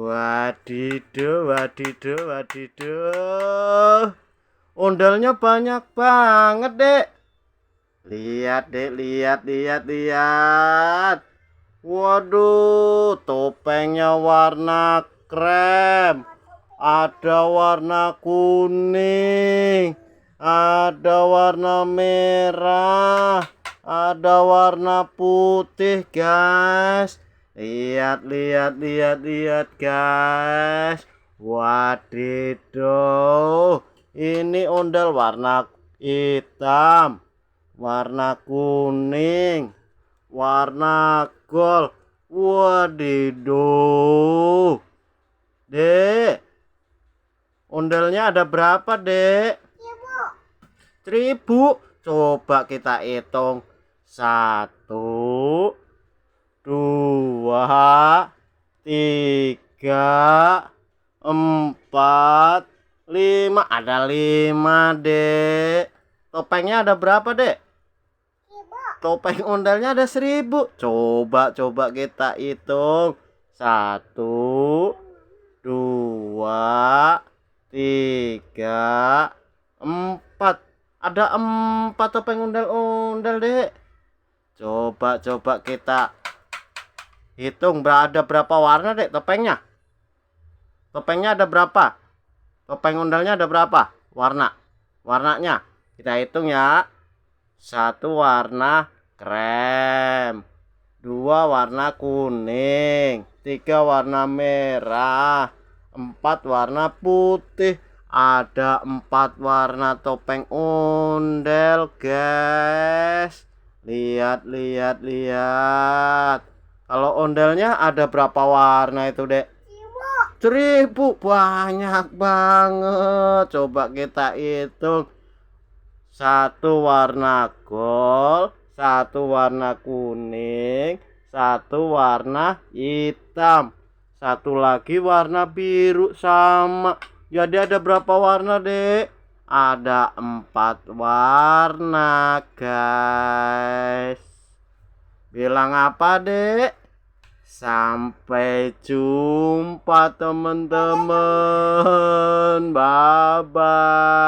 Wadiduh, wadiduh, wadiduh. Ondalnya banyak banget, Dek. Lihat, Dek, lihat, lihat, lihat. Waduh, topengnya warna krem. Ada warna kuning. Ada warna merah. Ada warna putih, guys. Lihat, lihat, lihat, lihat, guys. Wadidaw. Ini ondel warna hitam, warna kuning, warna gold. Wadidaw. Dek, ondelnya ada berapa, Dek? 1000. Coba kita hitung. 1, 2, 3, 4, 5. Ada 5, Dek. Topengnya ada berapa, Dek? Topeng ondalnya ada 1000. Coba kita hitung. 1, 2, 3, 4. Ada 4 topeng ondel-ondel, Dek. Coba kita hitung ada berapa warna, Dek, topengnya? Topengnya ada berapa? Topeng ondalnya ada berapa warnanya? Kita hitung ya. 1 warna krem, 2 warna kuning, 3 warna merah, 4 warna putih. Ada 4 warna topeng ondel, guys. Lihat, lihat, lihat. Kalau ondelnya ada berapa warna itu, Dek? 1000. Banyak banget. Coba kita hitung. 1 warna gold, 1 warna kuning, 1 warna hitam, 1 lagi warna biru sama. Jadi ada berapa warna, Dek? Ada 4 warna, guys. Bilang apa, Dek? Sampai jumpa, teman-teman. Bye-bye.